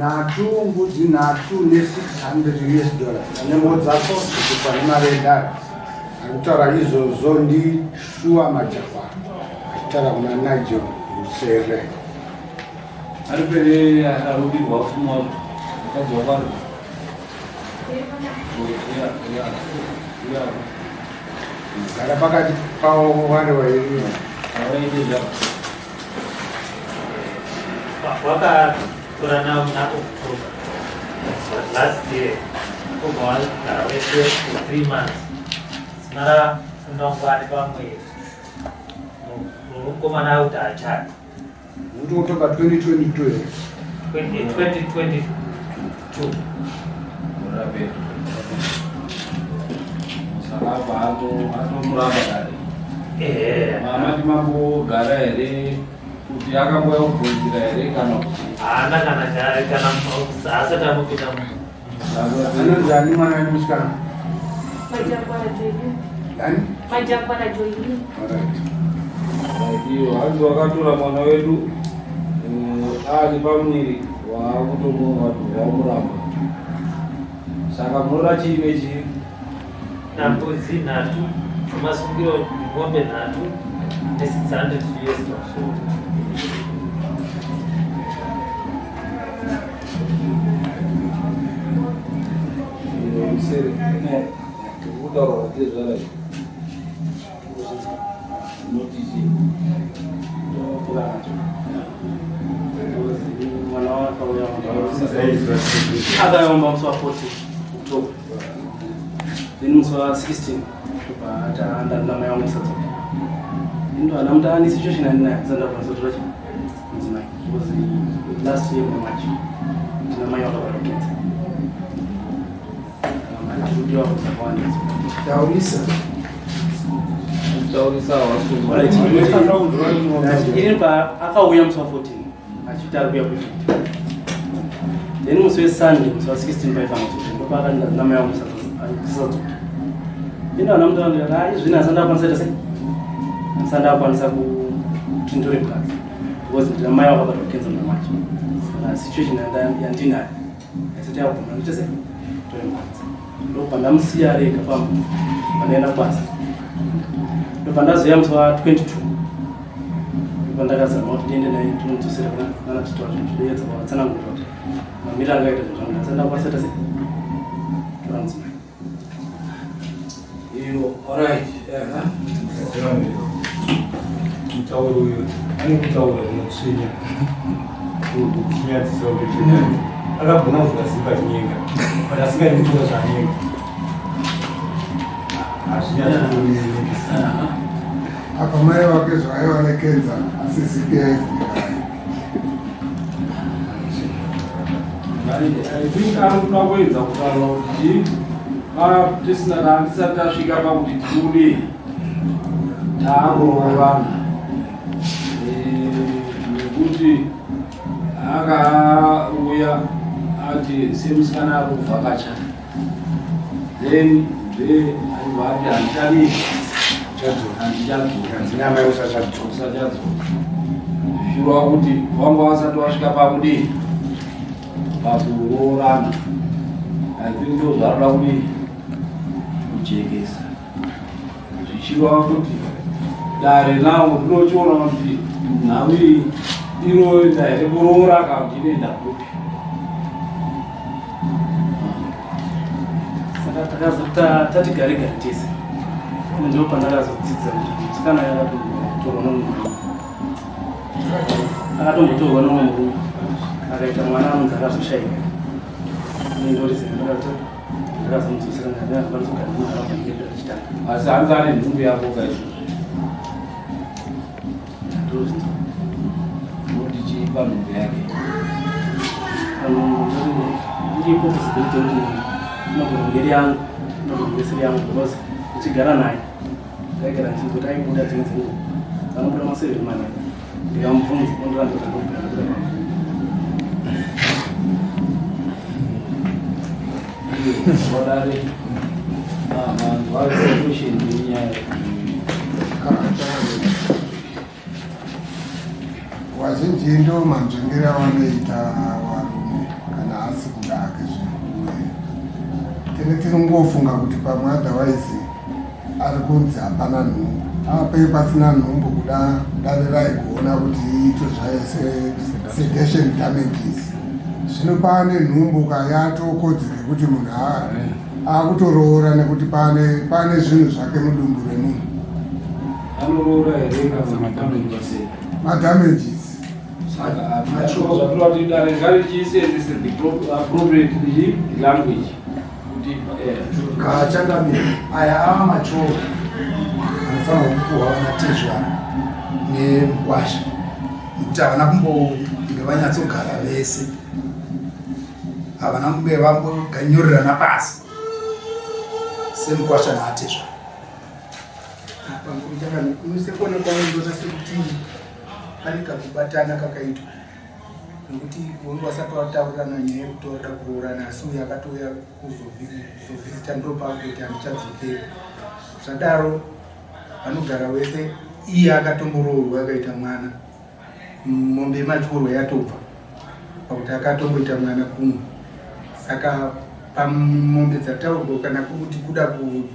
Natu mbudzi natu ne$600 ane modzako kuti mari yedare akutaura izvozvo ndishuwa majakwa achitaura kuna Nigel Rusere ari pere arubirwa ufuma akadzoka gara pakati pavo vari vairiwa avaideza Kurana October last year, for 3 months. Nara nongwani pamwe. Kuma na Haachada. October 2022. 2022. murabe musaraba atomuraba dare mamati mambogara here kuti akamboya kubvunzira here kana kuti haana kana gare kana asati amupinda anonzani mwana wedu musikana Majakwana Joyini. iyo hanzi wakatora mwana wedu ari pamwiri wakutomuvamuramba saka munoda chiine chii nambudzi 3 masungiro ng'ombe 3 ne$600 musere kutaura tezvara notisi akaomba musi wa 40 October then musi wa 16 ndaenda mai wangu sasa ndo ana mtaani situation anazenda kwa sababu tu nzima was last year in March na mai wangu wakati na ndio hapo kwa taurisa irimba akauya musi wa 14 achita kuya kuti then musi weSunday musi wa 16 paifamba ndopakaenda namai wangu sasa ino ana mtu anondira izvino asandakwanisa sei asandakwanisa kutindure class because ndina mai wakabatwa kukenza namacho saka situation yandinayo asati yakuguma ndite sei tore mwanza ndopandamusiya rega pamba pandaenda kwasa ndopandazoya musi wa 22 ndopandakazama kuti ndiende naye tinodzosera nana titoa zvinhu zvoedza kwatsanangurira kuti mamira angaita zvinhu zvangu asandakwanisa sei toranzima. Alright, mutauro uyu anokutaura zvinotsvinya kunyadzisa kuti akagona kuzvikasimba zvinyenga but asingaiti kutora zvanyenga hazvinyatsokuningisana apa mai vake zvaiva nekenza asi CPF I think anoda kuedza kutaura kuti tisina handisati tasvika pakuti tiude tarorovana nekuti akauya ati semusikana ari kuvhakacha then aibva ati handichatosachadzoka zvichirwa kuti vanga vasati vasvika pakudii pakuroorana I think ndo zvaroda kudii kujekesa zvichirwa kuti dare nawo rinochiona kuti nhau iyi inoita here kuroora kana kuti inoenda kupi saka takazota tatigare gare tese ndo pandakazodzidza kuti musikana yakatombotorwa nomunhu akatombotorwa nomwe murume akaita mwana anonzi akazoshayika nendorizendakaa ndakazomudzosera ndakakwanisa kugara munharaunda ndinge achitanga asi hanzi ane nhumbi yako kaizvozvo noti chiipa nhumbi yake iripo possibility kuti inogona ngeri yangu pamuveseri yangu because ndichigara naye ndaigara ndichingoti aibuda dzimwe dzenguva anobuda maseveri manene ndikamubvunza ondorandoda ndobvira ndobuda Wadare solution dunia wazhinji ndo manzvengere avanoita varume kana asi kudake zvino tinongofunga kuti pamwe otherwise ari kunzi hapana nhumbu apei pasina nhumbu kuda dare kuona kuti iito zvayo sedation damages zvino paane nhumbu kayatokodzere kuti munhu akutoroora nekuti pane zvinhu zvake mudumbu remunhu anoroora here madamages appropriate language Haachada aya ava machoo anofanirwa kupuhwa vanatezvara nemugwasha nekuti havana kumbonge vanyatsogara vese, havana kumbe vamboganyorerana pasi semugwasha naatezvara. Unosekona kwaondoza sekuti pane kakubatana kakaitwa nokuti vongu vasati vataurirana nyaya yekutoda kuroorana asi uyo akatouya kuzovhizita ndopakuti handichadzokeri zvadaro vanogara wese iye akatomboroorwa akaita mwana mombe machorwa yatobva pakuti akatomboita mwana kumwe saka pamombe dzataurwa kana kuti kuda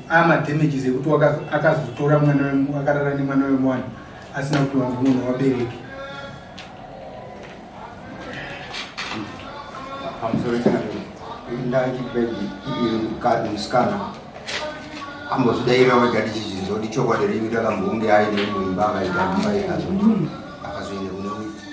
amadamages ekuti akazotora mwana akarara nemwana wemwana asina kuti wangu munhu wabereki musikana ambozvidaira wega tichizvinzwa kuti chokwadi ringi takambonge aine muimba akaita mumba ikazoti akazoenda kune witi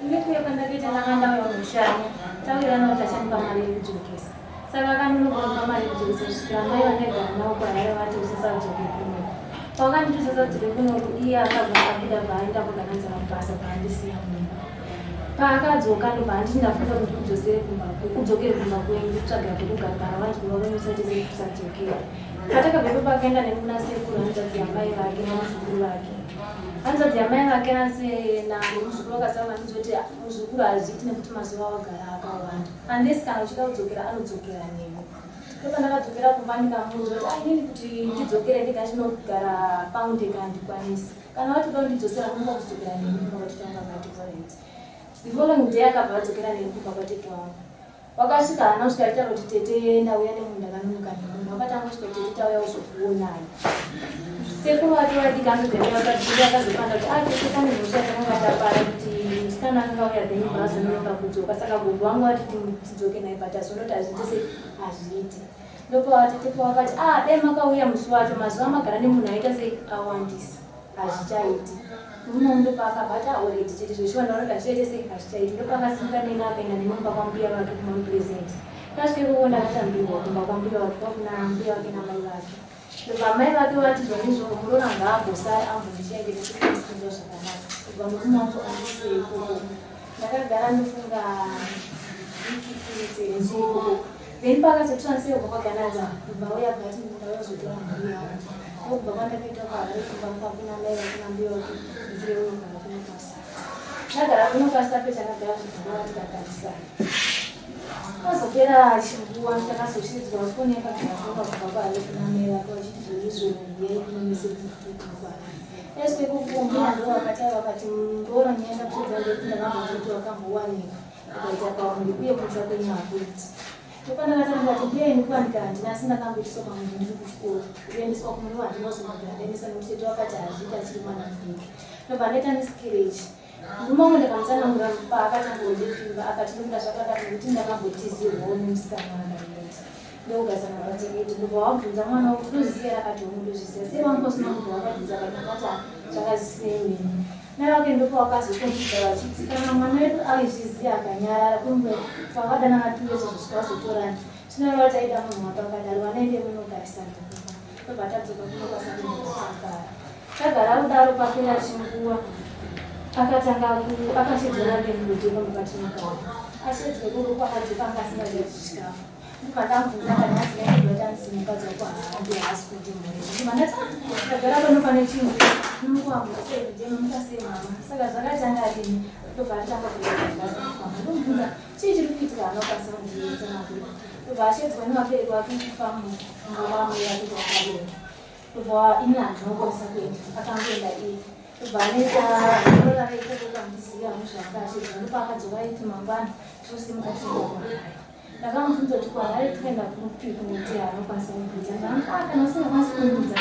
ndikuye pandakaita nakandauya mushanya taurana kuti achamupa mari yekudzokesa saka kanonogomba mari yekudzokesa kusvikira mai vandagara navo kwaare vati usasadzoke kuno pakandiusasadzoke kuno iye akabva abuda baaenda kugananza mabasa paandisiya mumba paakadzoka ndobhaanditi ndafunga kuti kudzokere kumba kwenyu kutsvagira kwekugara vanti kuvavemusatise kusadzokera patakabvepo pakaenda nemuna sekuru hanzvadzi yamai vake namuzukuru vake hanzvadzi yamai vake namuzukuru vakasava vanizoti muzukuru hazviti nekuti mazuva wagara akawanda andesi kana uchida kudzokera anodzokera nemi ndopandakadzokera kumba ndikamuudza kuti ainini kuti ndidzokere ndikachinogara paundi kandikwanisi kana vatoda kundidzosera kunga kudzokera nemi kumba kwatitanga ngatikoreti the following day akabva adzokera nekumba kwatete wangu wakasvika hana kusvika taura kuti tete ndauya nemunhu akanonoka nemunhu wakatanga kusvika tete tauya uzokuonai sekuru vake vadikamigani vakadziri akazopanda kuti tete pane mhosva yakanga tapara kuti musikana akanga uya then bhaazonoroka kudzoka saka gombo wangu vati tidzoke naye but azondoti hazviitise hazviiti ndopawatetepo vakati dai makauya musi wacho mazuva magara nemunhu aita seawandisa hazvichaiti unondo paakabata already chete zveshiwandaonoda zvichaite sei hazvichaiti ndopakasimuka neni akaenda nemumba kwambuya vake kumamupresent kasvike kuona akatambirwa kumba kwambuya vake kwakuna mbuya vake namai vake ndobva mai vake vati zvonizvo muroora ngaagosara ambozvichaenderesekuzwa zvakanaka kubva murume wangu andisei ikoko ndakagara ndofunga ikoko then pakazotransferwa kwaganadza kubva uya bhati ndauya kuzotora mbuya wangu kubva kwandakaita kwaari kumba kwakuna mai vake nambuya vake ndizireuno kana kunokasa ndagara kunokasa pechakagara zvikanova tikagarisana azopera chinguva takazoshidzwa foni yakagarafunga kubva kwaari kuna mai vake vachiti zvoizvo yei kunomesekukwaari esve kukumbira ndo vakataura vakati mbora nyaenda kuedza ndekunda vambozoti wakambowanika ukaita paumri uye kutya kwenyu hakuiti ndopandakatanga kuti ndiye ndikuwanika handina asi ndakamboiswa pamunhu ndiri kuchikoro kuendeswa kumuri wandinozomagara ndaendesa nokuteto wakati hazviita chiri mwana mudiki ndobva ndaita nesikirechi ndimamwe ndakamutsanangura paakatangondipfimba akati ndokuda zvakadaro nekuti ndakambotizirwawo nemusikana wandaiita ndokugasana pateketi ndobva wabvunza mwana kuti ndozviziya rakati ndozviziya sei wanga usina munhu wakabvunza akati zvakazisinei meni navake ndopa wakazokondisa vachitsikana mwana wedu aizviziya akanyarara kumbe pakadana matuwese zvisvika vazotorani chinoreva taida munhu wapakadaro vanaende munogarisana tobva tadzoka kunokasanakagara tagara kudaro papera chinguva akatanga akachedzana ngemudhema mukatinogara ashedzwe kurupa kwadzipanga asingazozvikafu madamvura kana asinaidotanisimukadzokwa handihasi kuti mhuri mandati ndagara pano pane chinhu nomukuamura sevhidhemo mukasemama saka zvakatanga adini tobva atanga kuaandomvunza chii chiri kuitika anokwanisa kundiitsanakuri tobva ashedzwa nevabereki vake kufamu ngavamwe yake vakadero tobva ini handinokwanisa kuenda akangoenda iye tobva aneta roraraitokokambiziva muzvanga ashedzwa ndopaakadzoka iti mangwana tosimuka tiendakwaa ndakamubvunza kuti kwaari tikaenda kupikuneti anokwanisa kubvudza kana usingakwanisi kumbudza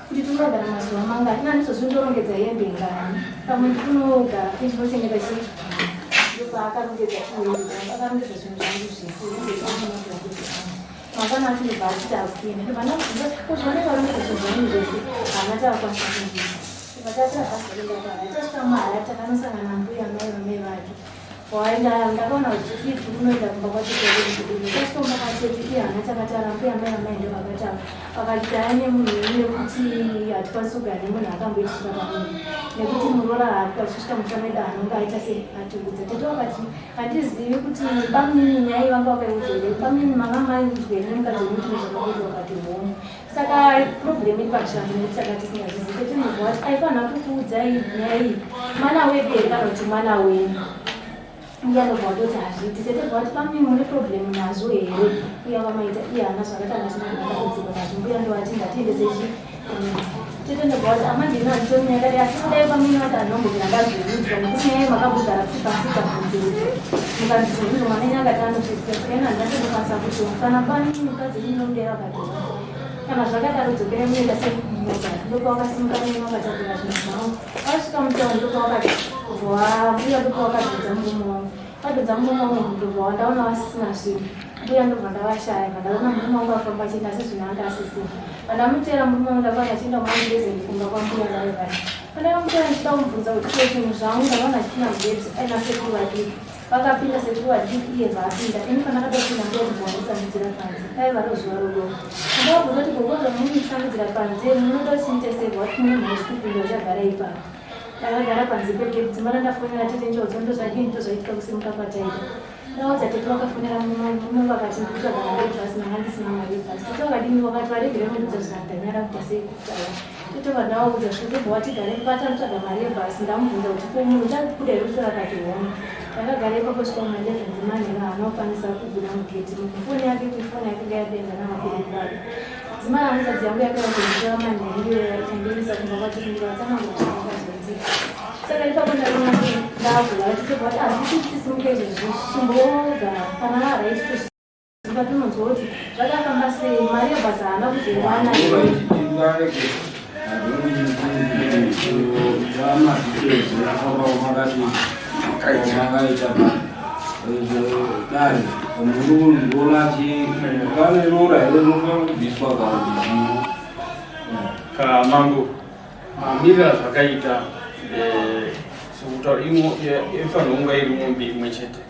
kuti tinogara mazuva manga tina ndizozvindorongedza hembe ngani pamwe ndikunogara tindochengeta chii ndopaakarongedza akarongedza zvinhu zvangu zvese mangwana atinobva achiti akuenda ndobva ndamubvunza kozvanenge arongedza zvinhu zvangu zvese hana taakwanisa kumbudza tasvika mahara takanosangana mbuya mai vamai vake ndakaona kuti fiti kunoenda kumba kwachitasvika pakacheti hana takatara mbuya mai vamai ndo vakatava pakati taane munhu nekuti hatikwanisi kugara nemunhu akamboitisvika pamunhu nekuti murora haakasvika mutsvameda anonge aita seatugudza tete wakati handizivi kuti pamini nyai vanga vakaiudzere pamini manga maiudzwe nemukadzi wemuti nezvakakuita wakati homu saka problem iri pachando nekuti takati singazvizivi tete munhu wati aifanha kukuudzai nyai mwana weberi kana kuti mwana wenyu uyanobva watoti hazviti tete vati pamwe mune problem nazvo here uya vamaita iye hana zvakatanga zvinoaakudzikwa nazvo mbuya ndovati ngatiendesechi tete ndobva wati amandina nditoni yakati asi kudai pamwe vati anombogara ndazviudzwa nekuti nyaya makambogara pasika kunzeudzo mukandizozvizvo mwanenye akati anozvisika sikaina ndinatokwanisa kuti kana pani mukadzi inomudera vakadhova kana zvakadaro dzokera muenda semugara ndopawakasimuka nene vakatagura zvinhu zvavo asvika mutauni ndopawakati mbuya ndopawakadhodza murume wangu adhodza murume wangu ndobva wandaona vasisina zvinhu mbuya ndobva ndavashaya vandaona murume wangu afamba chienda sezvino anga asisina vandamutera murume wangu ndakanga achienda mwaindezendifumba kwambuya naivai vandakamutera ndichida kumubvunza kuti ko zvinhu zvangu ndavaona zvichina mubhedzi aina sekuru vadiki vakapinda sekuru vadiki iye vaapinda ini pandakatopinda ndokuvamusandidzira panze aiva rozuva rodoka ndakabvunza kuti gogoza munisandidzira panze munotosiniteserwa kuti mune mhausi kupinda uchagara ipapo ndakagara panze pegeti dzimara ndafonera tete njodzo ndozvadini ndozvaitika kusimuka kwataita ndaudza tete vakafonera mume vakati ndikutsvaga marebhasi nanga ndisina marebhasi tete vakadini vakati varegere mundudza zvinandanyara kuita sei kutaura tete vandawaudza zvekubva watigare patanotsvaga marebhasi ndamubvunza kuti ko munhu uchakudai rusora kati home ndakagara ipapo svika kuma11 manhero haanokwanisa kubuda mugeti mufoni yake kufoni yake ngayadenga namabereki vake dzimara hanzvadzi yangu yakaongoitora manhero ndiyo yaitangirisa kumba kwatikundira tsanangotiakazodzika saka ipapo ndaona kuti ndavula vachitobva kuti hazvisi tisimuke izvezvi chimbogara kana haraititoziva tinonzwa kuti zvakafamba sei mari yebhasa haana kuzoiwana dai munhu ndolachi kane rora here nokubviswa kaudiziro kamangu mamirira zvakaita sekutaura ifanira kunga iri mombe imwe chete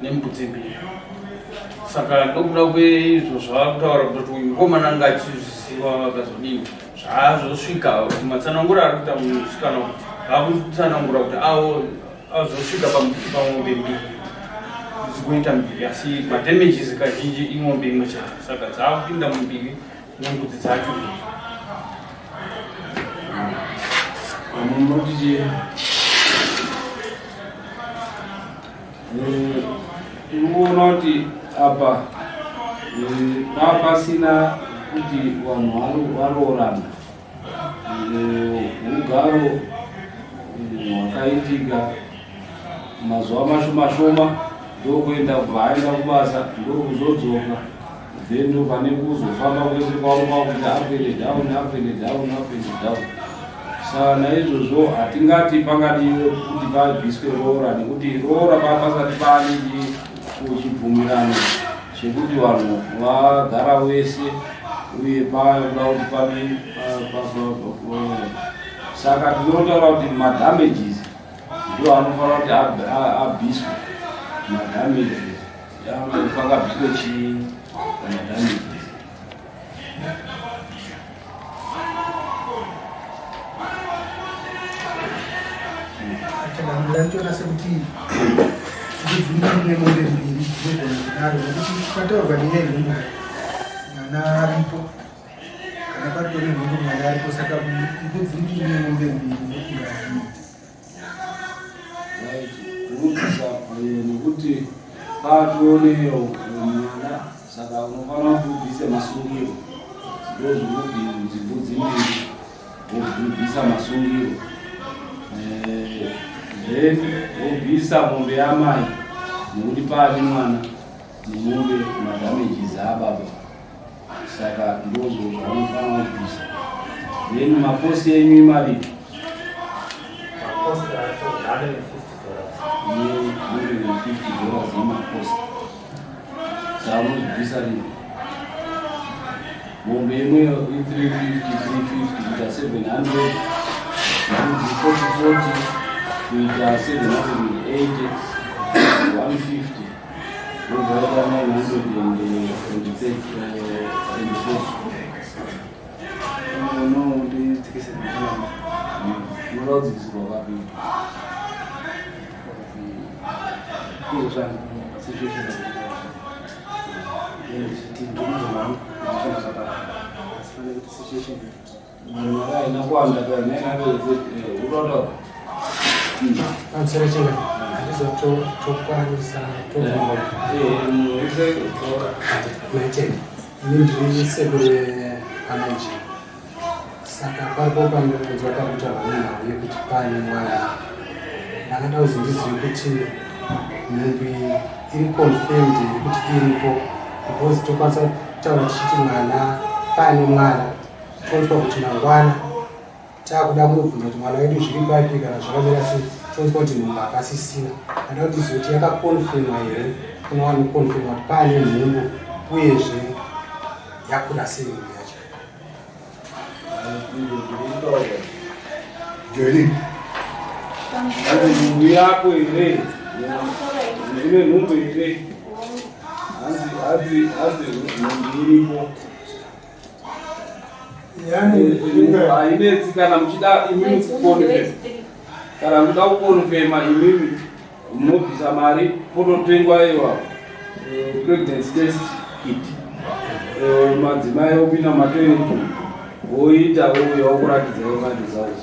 nembudzi mbiri saka ndokuda kweizvo zvavakutaura kuti uyu mukomana anga achizviziva vakazodini zvaazosvika matsanangura ari kuita musikana vakutsanangura kuti azosvika pamombe mbiri zikuita mbiri asi madamages kazhinji imombe imwe chete saka dzaakupinda mumbiri nembudzi dzacho munotije tinoona kuti apa papasina kuti vanhu varoorana ugaro hwakaitika mazuva mashoma ndokuenda kubva aenda kubasa ndokuzodzoka then ndo pane kuzofamba kwese kwavo kuti apende down. Saka naizvozvo hatingati pangadiwe kuti pabviswe roora nekuti roora papasati pane chibvumirano chekuti vanhu vagara vese uye panoda kuti pane saka tinotaura kuti madamages ndo anofanira kuti abviswe madamages pangabviswe chii madamages ndanichona sekuti ndivhundine mombe mbiri dzinogona kudaro nekuti kwataurwa nyaya yenhumbu mwana aripo kana patori nhumbu mwana aripo saka ndivhundine mombe mbiri nekuti patooneyo mwana saka unofanira kubvisa masungiro nzvimbo dzimbiri wobvisa masungiro then wobvisa mombe yamai nekuti paani mwana nemombe madamages ababa saka ndozvo zvaunofanira kubvisa then maposi enyu imariki $150 emaposi saunozibvisa rini mombe imwe i350 kuita 700 40 kuita 780 150 nogaita 924 muraudzisirwa kapini aina kuwanda urodo Anserechera andizotokwanisa ndiri anaji saka paripo panoedzwa pakutaurwa nenhau yekuti pane mwana ndakada kuzi ndizive kuti nhumbi iri confirmed yekuti iripo because tokwanisa kutaura tichiti mwana pane mwana toonzwa kuti mangwana taakuda mubvunza kuti mwana wedu zviri papi kana zvakamira sei toonzwa kuti nhumbi akasisina ada kuti izive kuti yakakonfirmwa here kuna wanokonfirma kuti pane nhumbu uyezve yakura sei nhumbi yacho Joli nhumbu yako here ine nhumbu here nhumbu iripo hainetsi kana muchida imimi kukonfema kana muchida kukonfema imimi munobvisa mari pototengwa iwa pregnancy test kit madzimai opinda maternity woita wouya wokuratidza yemadhisaus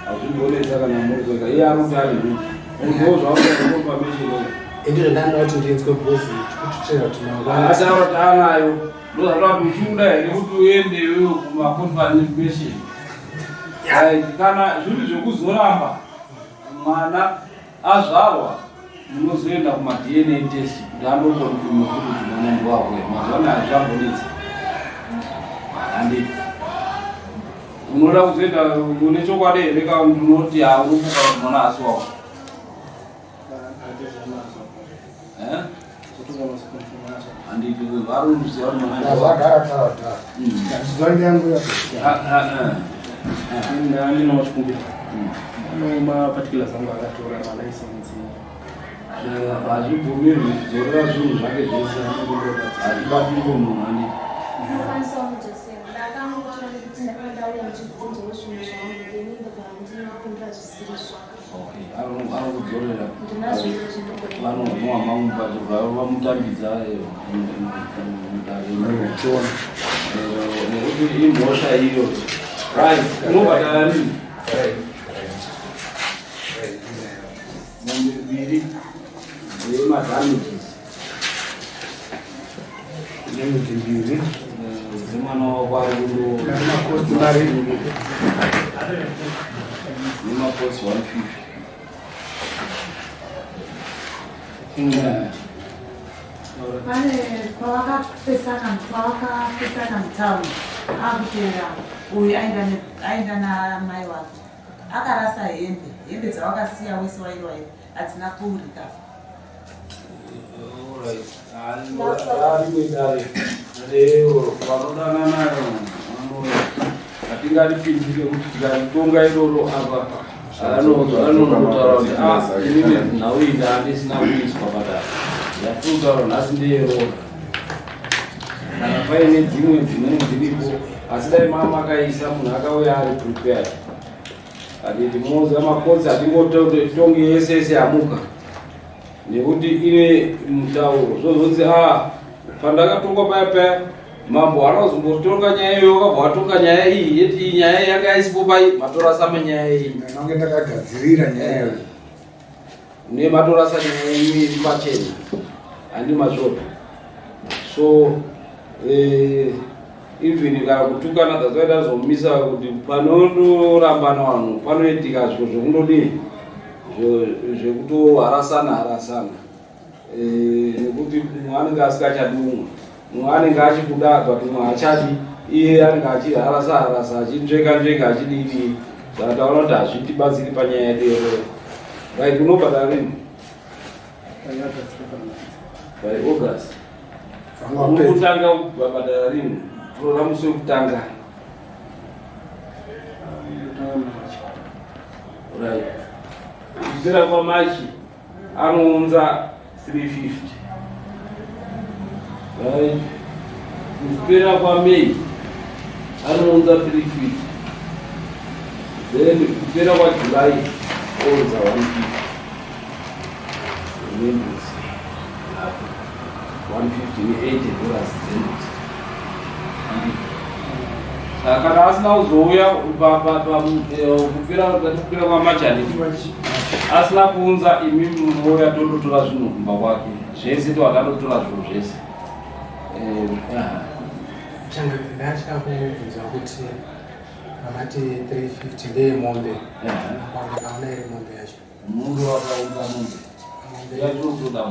hazvimbonetsa kana mozweka iye aroti ari nhumbu ndozvaaainformation indizvo ndandida kuti ndienzwe bhozi tikutitera kuti mangwana atauroti anayo ndozvatoa kuti uchiuda here kuti uendewo kumaconfirmation kana zviri zvekuzoramba mwana azvarwa munozoenda kumadna test kuti andokonfirma kuti mwana ndiwako mazuva hazvambonetsa handiti unoda kuzoenda une chokwadi here ka unoti haunofuka kuti mwana asi wako handiti varumbusi ndinotikumbira maparticulars angu akatora malicense hazvibvumirwi kudzorera zvinhu zvake zvese hazvibatiko munhu handiti ndinokwanisa kujosera ndakangotora kuti ndakadauya muchidzidzo zvinhu zvangu ndeninde kana ndinopindura zvisizvo anokudzorera ndinazviro zvinogona vanonowa mamupato vamutambidza nekuti imhosva iyo unobhadara rini mombe mbiri dzemadamages nemudzi mbiri dzemwana wako ari namakosti mari nemaposi 150 pane kwavakapesana mutaundi akutera uyu aenda namai wake akarasa hembe dzavakasiya wese wairwa here hadzina kuurika vanodananayo hatingaripindike kuti tikaritonga iroro apa anotaura kuti inini nhau iyi handisina kuiswa padare yatotaura nhasi ndeyerora kana paine dzimwe dziripo asi dai mama akaisa munhu akauya ari prepared Aditi moza makodzi atingotonge yese yamuka nekuti ine mutauro zvozonzi pandakatonga paya mambo anozombotonga nyaya iyo wakabva watonga nyaya iyi yeti nyaya yanga isipo pai matorasama nyaya iyi nange ndakagadzirira nyaya iyo nematorasa nyaya iyi pachena handi masvoto so even kana kutukana dzasvaita zomisa kuti panondorambana vanhu panoitika zviro zvekundodii zvekutoharasana nekuti mumwe anenge asingachadi mumwe anenge achikuda but mumwe hachadi iye anenge achiharasa achitsveka achidii saka taona kuti hazvitibatsiri panyaya yedu iyoyo right kunobhadhara rini by August unokutanga kubhadhara rini flora musi wekutanga right kupera kwamachi anounza 350 right kupera kwaMei anounza 350 then kupera kwaJuly ounza 150 $150 $80 saka kana asina kuzouya kupera kwamachani asina kuunza imi mumoya tondotora zvinhu kumba kwake zvese towakanotora zvinhu zvese ndachida kubvunza kuti vakati 350 ndeyemombe kaona iri mombe yacho mundu wakaunza mombe yatotoda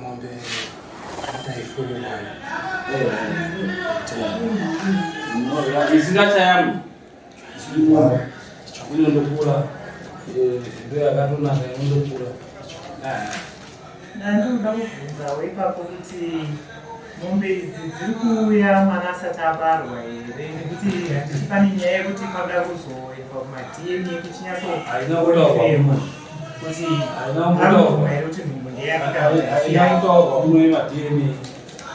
mombe taifurirayo isingachayami inondokura ndo yakatonaka inondokura ndinoda kubvunza weipapo kuti mombe idzi dziri kuuya mwana asati abarwa here nekuti hatiti pane nyaya yekuti panoda kuzoendwa kumadna kuchinyatsoainakudaafema kuti anombotaurwa here kuti nhumbu ndeyakaainautaurwa muno yemadna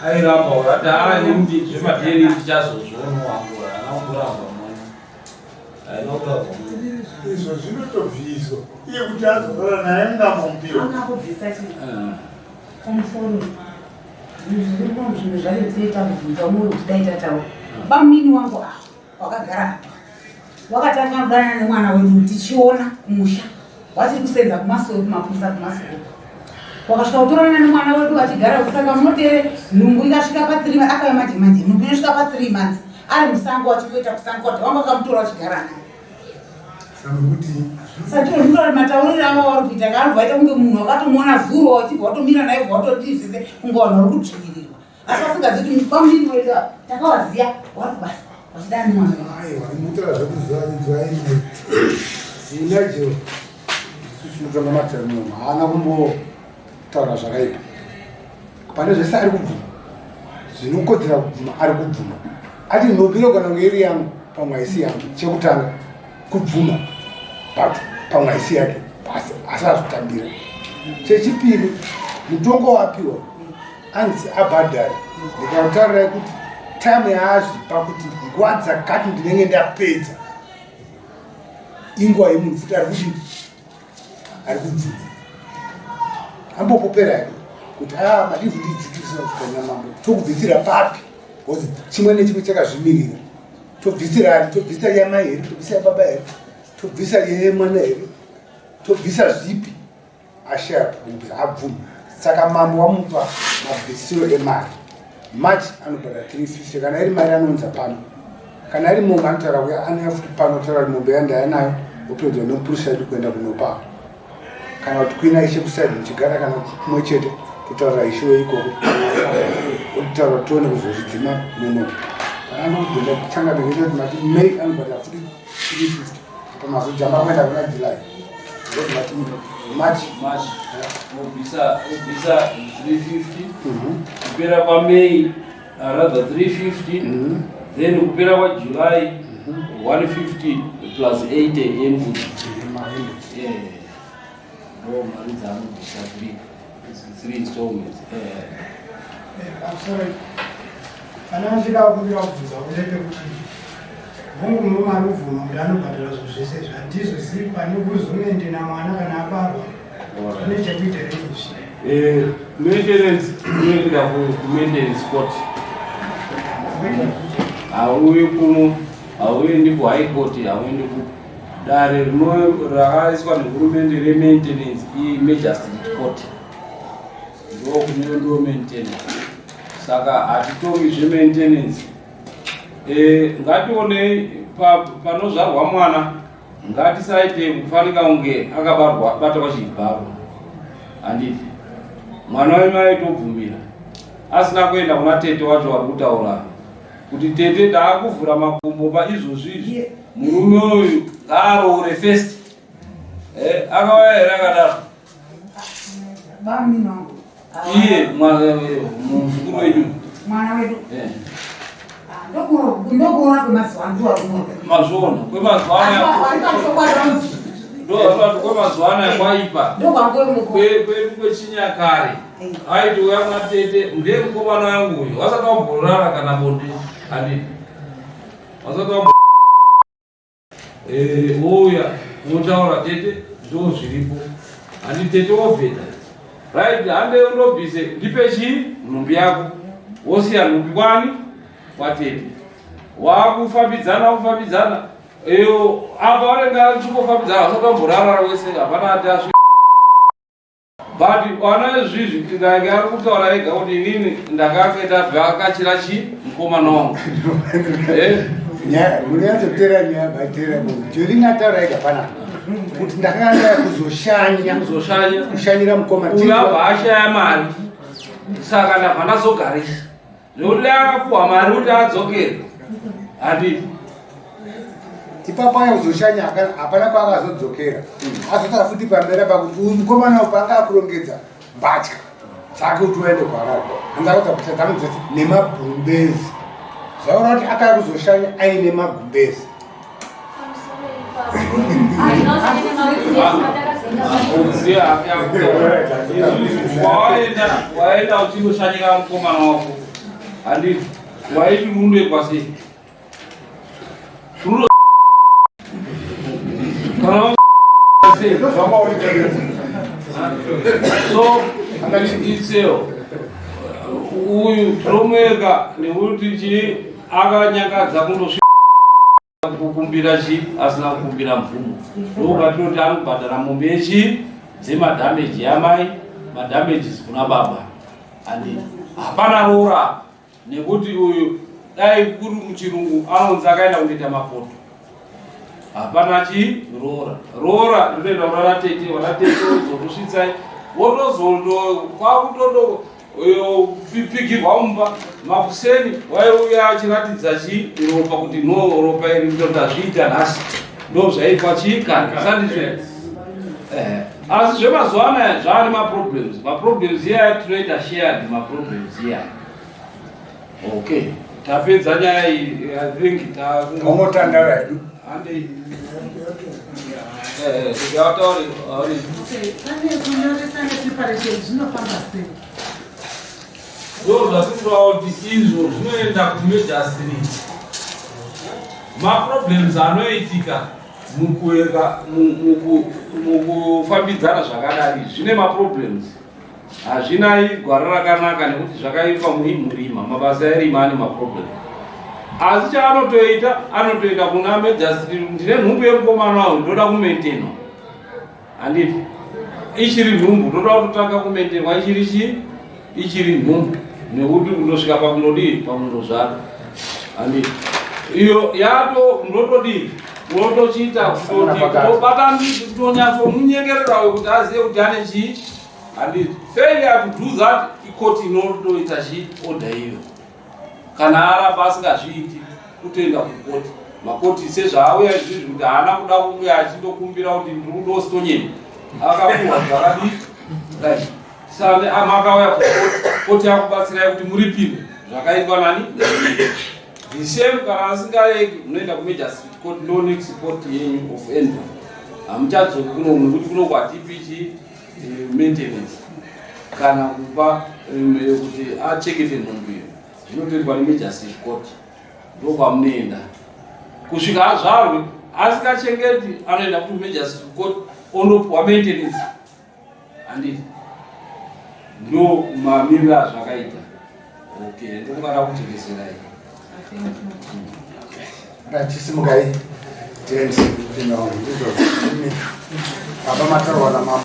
airamba urati nemudi zvemadna tichazozvonowangura anakuramba izvo zvinotobviswa iye kuti azogara naye ngamombiwa angakubvisa kumusoro zvinhu zvaleteta kubvunza muri kuti dai tataura bamini wangu wakagara wakatanga kudanana nemwana wedu tichiona kumusha wachiri kusenza kumasoro kumapurisa kumasoro wakasvika kutorana nemwana wedu achigara kusaka munotere nhumbu ikasvika pa3 akauya majemanje nhumbu inosvika pa3 months ari musango achikuita kusankota wanga akamutora wachigara naye sachiozvinoa matauriro ava wari kuita kaanobva aita kunge munhu wakatomuona zuro wachibva watomira naye bva watodii zvese kunge vanhu vari kudzvinyirirwa asi asingadziti pamudini wedu takawaziya wari basa wachidana nemwana mutora zvekuzvaine zinajo sinotonga matemu haana kumbotaura zvakaipa pane zvese ari kubvuma zvinokodzera kubvuma ari kubvuma ati nhobiro kana kunge iri yangu pamwe haisi yangu chekutanga kubvuma but pamwe haisi yake basi asazotambira chechipiri mutongo wapiwa anzi abhadhari ndikautarirai kuti time yaazvipa kuti nguva dzakati ndinenge ndapedza inguva yemunhu futi ari kuti ari kubvuma ambopopera here kuti madivhu ndidzikirisa kusvikanya mambo tokubvisira papi bcause chimwe nechimwe chakazvimirira tobvisira ari tobvisa yamai here tobvisa yababa here tobvisa yemwana here tobvisa zvipi ashapa abvuma saka mambo wamupa mabvisiro emari machi anobhara 350 kana iri mari anonza pano kana ari mombe anotaura kuya anafuti pano taura kuti mombe yandaya nayo opedza nomupurisa yedu kuenda kunopa kana kuti kuina ishe kusaidi muchigara kana kumwe chete totaura ishiwe ikoko otitaura kuti tione kuzozvidzima muno kana anogenda kuchanga bekete kuti mati May anobhara futi 350 pamazojamba kuenda kuna July mati March obvisa 350 kupera kwaMay rather 350 then kupera kwaJuly 150 plus 80 embudzi ndo mari dzaanobvisa 3 installments I'm sorry. Ana ndira kubira kubvunza uleke kuti Wangu maarufu anobhadhara zvinhu zvese zvatizozivi pane kuzomende namwana kana abarwa pane chekuita izvi. Maintenance inoenda ku-maintenance court. Hauyi kuno, hauendi ku-high court, hauendi kudare rakaiswa nehurumende re-maintenance i-Majestic Court. Ndo maintenance. Saka hatitongi zve-maintenance. Ngatione panozvarwa mwana, ngatisaite kufanika kunge akabarwa bata pachibharo. Handiti mwana wemai tobvumira asina kuenda kuna tete wacho wari kutaura kuti tete ndaakuvhura makumbo paizvozvizvi murume uyu ngaaroore first. Akauya here akadaro iye muzukuru wenyu mwana wedu ndokuona kwemazuva mazvona kwemazuva anaya kwaipa kwechinyakare aiti uya mwatete ndiye mukomana wangu uyu wasati wamborara kana bonde handiti wasati ouya unotaura tete ndo zviripo handi tete wobveta right hande unobvise ndipe chii nhumbi yako wosiya nhumbi kwani kwatete wakufambidzana iyo apa vanenge achingofambidzana vasati vamborarara wese hapana ati asvi but wana izvizvi tingange ari kutaura ega kuti inini ndakakaita vhakachira chi mukomana wangu munoyatsotera nyaya batera jori nataura ega panapa kuti ndakanga kushanyira mukoma uyabva ashaya mari saka ndabva ndazogarisa nekuti dakapuhwa mari kuti adzokere handiti ipapo aya kuzoshanya hapana kwaakazodzokera azotara futi pambera pakuti uyu mukomana upanga akurongedza mbatya dzake kuti uende kwarari hanzakuta kuti dzangu dzese nemagumbezi zvaura kuti akaya kuzoshanya aine magumbezi waenda uchindoshanyira mukomana wako handiti waiti rundekwa sei so itseyo uyu tinomweka nekuti chi akanyakadza kundosvika kukumbira chi asina kukumbira mvumo ndokatinoti anobhadhara mombe yechi dzemadhameji yamai madhameges kuna baba handiti hapana roora nekuti uyu dai kuri muchirungu anonzi akaenda kundoita mapoto hapana chi roora rinoenda kuna tete wozokusvitsai wotozondo kwakutondo pfigirwa mumba makuseni waiuya achiratidza chi ropa kuti no ropa iri ndotazviita nhasi ndo zvaitwa chikani sandizve asi zvemazuva anaya zvaane maproblems iya tinoita shared maproblems iya okay tapedza nyaya iyi I think taongotandara hedu handei ndo zvatinotaura kuti izvo zvinoenda kumejastiri maproblems anoitika mukufambidzana zvakadari zvine maproblems hazvinai gwara rakanaka nekuti zvakaitwa murima mabasa erima ane maproblems asi chaanotoita anotoenda kuna majastiri ndine nhumbu yemukomana wangu ndoda kumaintenwa handiti ichiri nhumbu ndoda kutotanga kumaintenwa ichiri nhumbu nekuti kundosvika pakundodii pakundozvara handiti iyo yato ndotodii unotochiita kutobata kutonyatsomunyengerera wekuti azive kuti ane chii handiti failure to do that ikoti inotoita chi order iyo kana aramba asingazviiti kutoenda kukoti makoti sezvaauya izvizvi kuti haana kuda kuuya achindokumbira kuti ndinodositonyeni akapuhwa zvakadii sane amakauya koti akubatsirai kuti muripirwe zvakaitwa nani the same kana asingaregi munoenda kumajastiri court no next court yenyu of entry hamuchadzoki kuno nekuti kunokwatipi chi maintenance kana kupa kuti achengete nhumbu iyo zvinotoitwa nemajastiri court ndokwamunoenda kusvika azvarwe asikachengeti anoenda kumajestic court onopuwa maintenance handiti ndo mamiriro azvakaita. Okay, ndokungada kutengeserai ratisimukai baba mataurwa namama